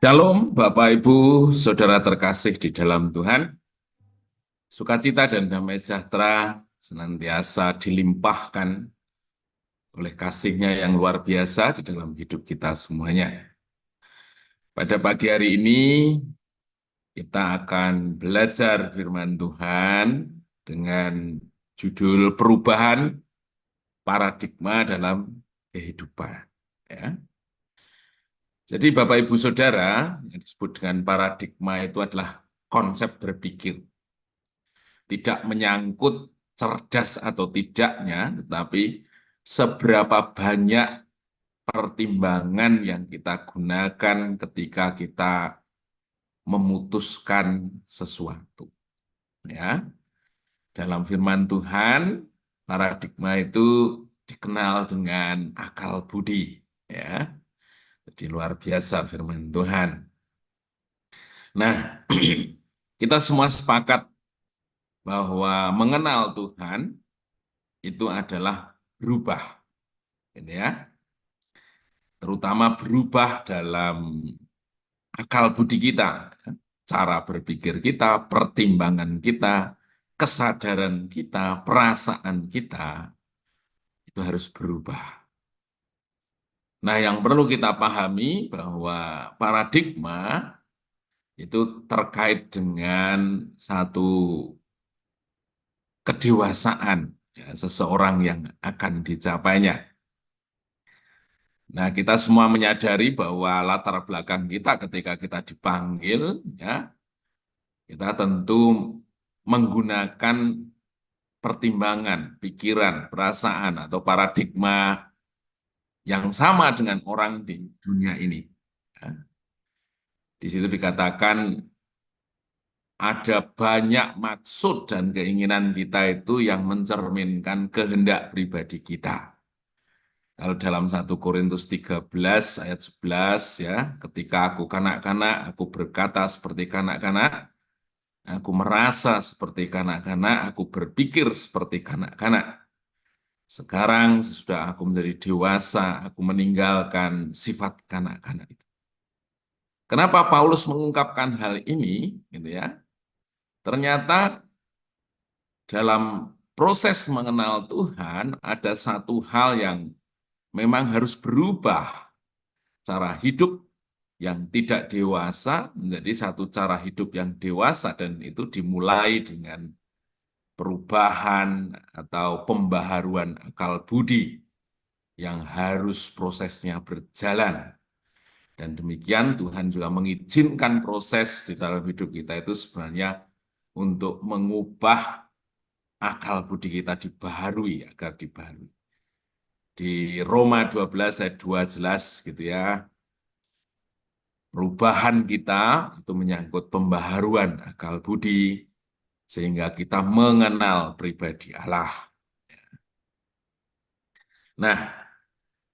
Shalom, Bapak Ibu, Saudara terkasih di dalam Tuhan. Sukacita dan damai sejahtera senantiasa dilimpahkan oleh kasih-Nya yang luar biasa di dalam hidup kita semuanya. Pada pagi hari ini, kita akan belajar firman Tuhan dengan judul perubahan paradigma dalam kehidupan. Ya. Jadi Bapak Ibu Saudara, yang disebut dengan paradigma itu adalah konsep berpikir. Tidak menyangkut cerdas atau tidaknya, tetapi seberapa banyak pertimbangan yang kita gunakan ketika kita memutuskan sesuatu. Ya, dalam firman Tuhan, paradigma itu dikenal dengan akal budi. Ya, jadi luar biasa firman Tuhan. Nah, kita semua sepakat bahwa mengenal Tuhan itu adalah berubah, gitu ya. Terutama berubah dalam akal budi kita, cara berpikir kita, pertimbangan kita, kesadaran kita, perasaan kita, itu harus berubah. Nah, yang perlu kita pahami bahwa paradigma itu terkait dengan satu kedewasaan ya, seseorang yang akan dicapainya. Nah, kita semua menyadari bahwa latar belakang kita ketika kita dipanggil, ya, kita tentu menggunakan pertimbangan, pikiran, perasaan, atau paradigma yang sama dengan orang di dunia ini. Ya. Di situ dikatakan ada banyak maksud dan keinginan kita itu yang mencerminkan kehendak pribadi kita. Kalau dalam 1 Korintus 13 ayat 11 ya, ketika aku kanak-kanak, aku berkata seperti kanak-kanak, aku merasa seperti kanak-kanak, aku berpikir seperti kanak-kanak. Sekarang sesudah aku menjadi dewasa, aku meninggalkan sifat kanak-kanak itu. Kenapa Paulus mengungkapkan hal ini? Gitu ya. Ternyata dalam proses mengenal Tuhan ada satu hal yang memang harus berubah, cara hidup yang tidak dewasa menjadi satu cara hidup yang dewasa, dan itu dimulai dengan perubahan atau pembaharuan akal budi yang harus prosesnya berjalan. Dan demikian Tuhan juga mengizinkan proses di dalam hidup kita itu sebenarnya untuk mengubah akal budi kita dibaharui, agar dibaharui. Di Roma 12 ayat 2 jelas gitu ya, perubahan kita itu menyangkut pembaharuan akal budi, sehingga kita mengenal pribadi Allah. Nah,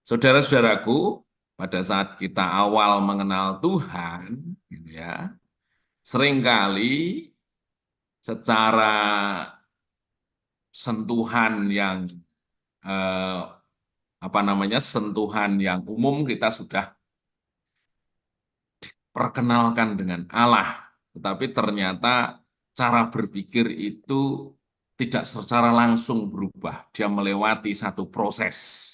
saudara-saudaraku, pada saat kita awal mengenal Tuhan, gitu ya, seringkali secara sentuhan yang eh, sentuhan yang umum kita sudah perkenalkan dengan Allah, tetapi ternyata cara berpikir itu tidak secara langsung berubah, dia melewati satu proses.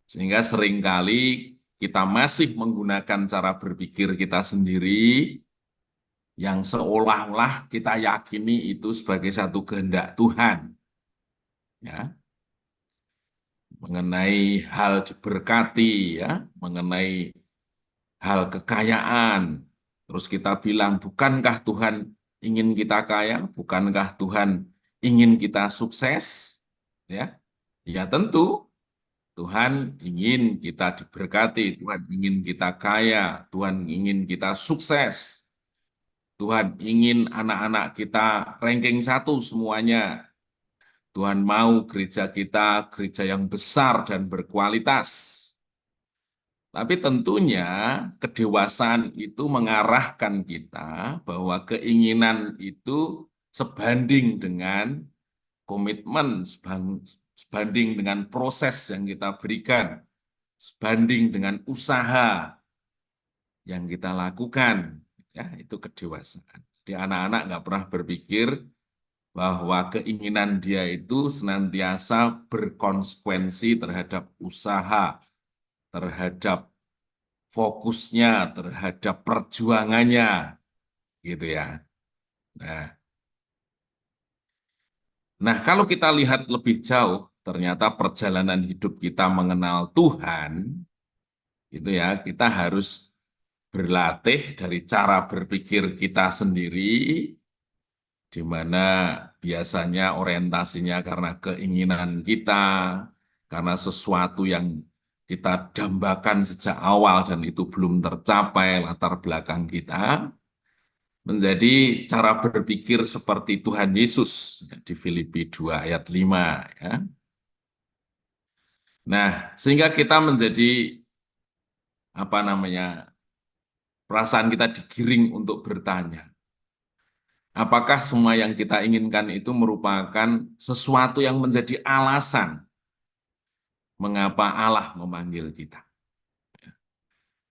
Sehingga seringkali kita masih menggunakan cara berpikir kita sendiri yang seolah-olah kita yakini itu sebagai satu kehendak Tuhan. Ya, mengenai hal diberkati, ya, mengenai hal kekayaan. Terus kita bilang, bukankah Tuhan ingin kita kaya? Bukankah Tuhan ingin kita sukses? Ya, ya tentu Tuhan ingin kita diberkati, Tuhan ingin kita kaya, Tuhan ingin kita sukses. Tuhan ingin anak-anak kita ranking 1 semuanya. Tuhan mau gereja kita gereja yang besar dan berkualitas. Tapi tentunya kedewasaan itu mengarahkan kita bahwa keinginan itu sebanding dengan komitmen, sebanding dengan proses yang kita berikan, sebanding dengan usaha yang kita lakukan. Ya, itu kedewasaan. Jadi anak-anak nggak pernah berpikir bahwa keinginan dia itu senantiasa berkonsekuensi terhadap usaha, terhadap fokusnya, terhadap perjuangannya, gitu ya. Nah, nah, kalau kita lihat lebih jauh, ternyata perjalanan hidup kita mengenal Tuhan, itu ya, kita harus berlatih dari cara berpikir kita sendiri, di mana biasanya orientasinya karena keinginan kita, karena sesuatu yang kita dambakan sejak awal dan itu belum tercapai latar belakang kita, menjadi cara berpikir seperti Tuhan Yesus di Filipi 2 ayat 5. Ya. Nah, sehingga kita menjadi apa namanya, perasaan kita digiring untuk bertanya, apakah semua yang kita inginkan itu merupakan sesuatu yang menjadi alasan mengapa Allah memanggil kita.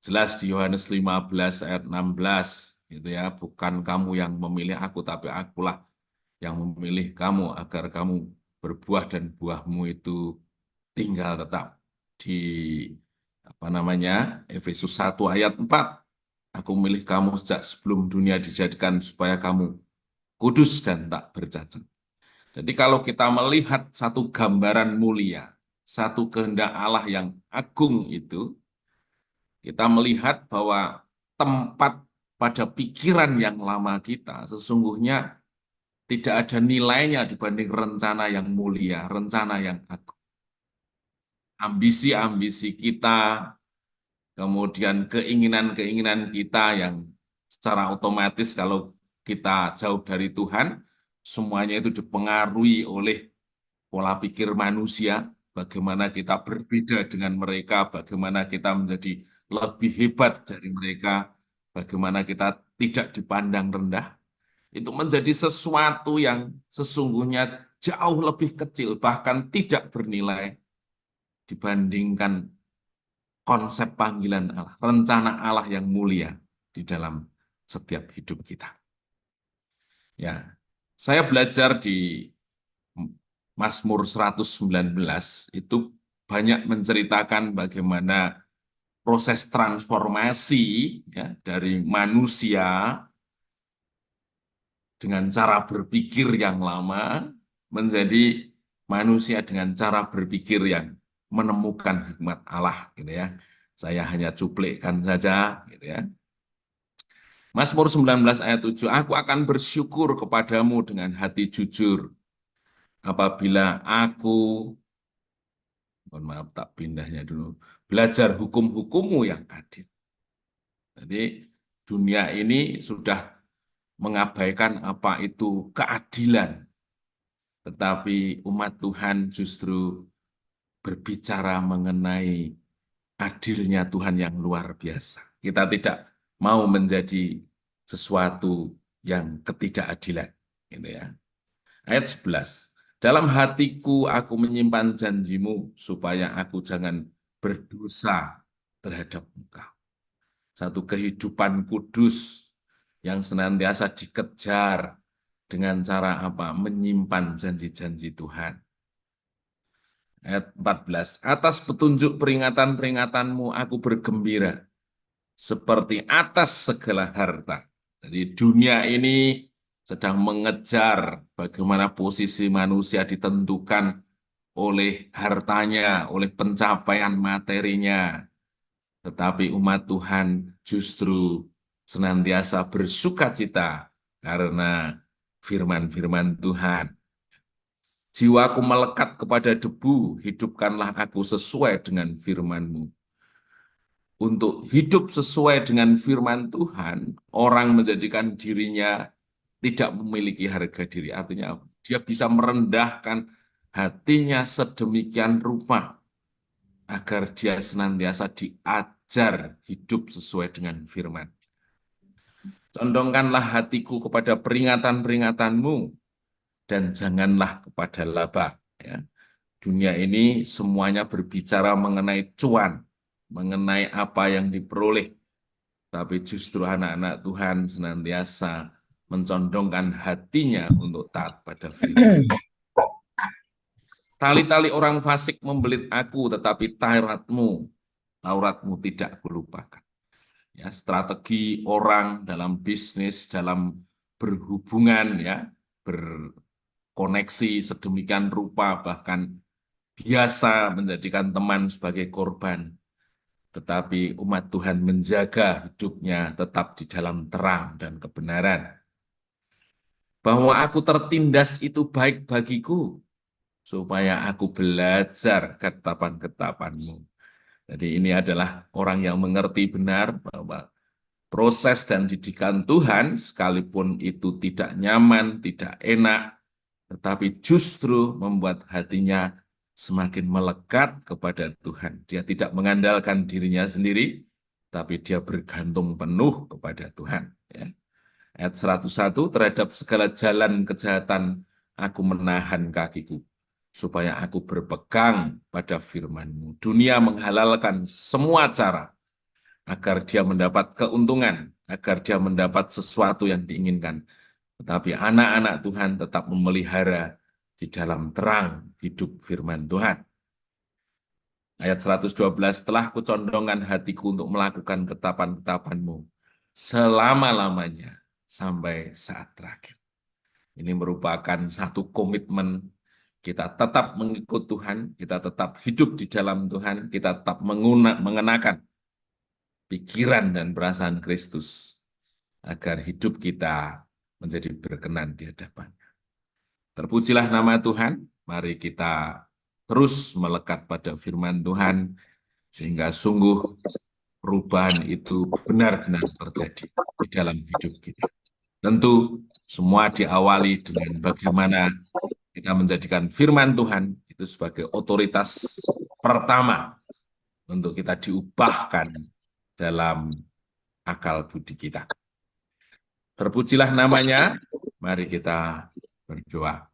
Jelas di Yohanes 15 ayat 16, gitu ya, bukan kamu yang memilih aku, tapi akulah yang memilih kamu agar kamu berbuah dan buahmu itu tinggal tetap di apa namanya, Efesus 1 ayat 4. Aku milih kamu sejak sebelum dunia dijadikan supaya kamu kudus dan tak bercacat. Jadi kalau kita melihat satu gambaran mulia, satu kehendak Allah yang agung itu, kita melihat bahwa tempat pada pikiran yang lama kita sesungguhnya tidak ada nilainya dibanding rencana yang mulia, rencana yang agung. Ambisi-ambisi kita, kemudian keinginan-keinginan kita yang secara otomatis kalau kita jauh dari Tuhan, semuanya itu dipengaruhi oleh pola pikir manusia, bagaimana kita berbeda dengan mereka, bagaimana kita menjadi lebih hebat dari mereka, bagaimana kita tidak dipandang rendah, itu menjadi sesuatu yang sesungguhnya jauh lebih kecil, bahkan tidak bernilai dibandingkan konsep panggilan Allah, rencana Allah yang mulia di dalam setiap hidup kita. Ya, saya belajar di Mazmur 119 itu banyak menceritakan bagaimana proses transformasi ya, dari manusia dengan cara berpikir yang lama menjadi manusia dengan cara berpikir yang menemukan hikmat Allah, gitu ya. Saya hanya cuplikkan saja, gitu ya. Mazmur 19 ayat 7, aku akan bersyukur kepadamu dengan hati jujur apabila aku, mohon maaf tak pindahnya dulu, belajar hukum-hukummu yang adil. Jadi dunia ini sudah mengabaikan apa itu keadilan, tetapi umat Tuhan justru berbicara mengenai adilnya Tuhan yang luar biasa. Kita tidak mau menjadi sesuatu yang ketidakadilan, gitu ya. Ayat 11. Dalam hatiku aku menyimpan janjimu supaya aku jangan berdosa terhadap engkau. Satu kehidupan kudus yang senantiasa dikejar dengan cara apa? Menyimpan janji-janji Tuhan. Ayat 14. Atas petunjuk peringatan-peringatanmu aku bergembira seperti atas segala harta. Jadi dunia ini sedang mengejar bagaimana posisi manusia ditentukan oleh hartanya, oleh pencapaian materinya. Tetapi umat Tuhan justru senantiasa bersuka cita karena firman-firman Tuhan. Jiwaku melekat kepada debu, hidupkanlah aku sesuai dengan firman-Mu. Untuk hidup sesuai dengan firman Tuhan, orang menjadikan dirinya tidak memiliki harga diri. Artinya dia bisa merendahkan hatinya sedemikian rupa agar dia senantiasa diajar hidup sesuai dengan firman. Condongkanlah hatiku kepada peringatan-peringatanmu dan janganlah kepada laba. Ya. Dunia ini semuanya berbicara mengenai cuan, mengenai apa yang diperoleh. tapi justru anak-anak Tuhan senantiasa mencondongkan hatinya untuk taat pada firman. Tali-tali orang fasik membelit aku, tetapi Tauratmu tidak kulupakan. Ya, strategi orang dalam bisnis, dalam berhubungan, ya, berkoneksi sedemikian rupa, bahkan biasa menjadikan teman sebagai korban. Tetapi umat Tuhan menjaga hidupnya tetap di dalam terang dan kebenaran. Bahwa aku tertindas itu baik bagiku, supaya aku belajar ketetapan-ketetapanmu. Jadi ini adalah orang yang mengerti benar bahwa proses dan didikan Tuhan, sekalipun itu tidak nyaman, tidak enak, tetapi justru membuat hatinya semakin melekat kepada Tuhan. Dia tidak mengandalkan dirinya sendiri, tapi dia bergantung penuh kepada Tuhan. Ya. Ayat 101, terhadap segala jalan kejahatan aku menahan kakiku, supaya aku berpegang pada firman-Mu. Dunia menghalalkan semua cara agar dia mendapat keuntungan, agar dia mendapat sesuatu yang diinginkan. Tetapi anak-anak Tuhan tetap memelihara di dalam terang hidup firman Tuhan. Ayat 112, telah kucondongkan hatiku untuk melakukan ketetapan-ketetapan-Mu selama-lamanya sampai saat terakhir. Ini merupakan satu komitmen kita tetap mengikut Tuhan, kita tetap hidup di dalam Tuhan, kita tetap mengenakan pikiran dan perasaan Kristus agar hidup kita menjadi berkenan di hadapan. Terpujilah nama Tuhan, mari kita terus melekat pada firman Tuhan, sehingga sungguh perubahan itu benar-benar terjadi di dalam hidup kita. Tentu semua diawali dengan bagaimana kita menjadikan firman Tuhan itu sebagai otoritas pertama untuk kita diubahkan dalam akal budi kita. Terpujilah namanya, mari kita berdoa.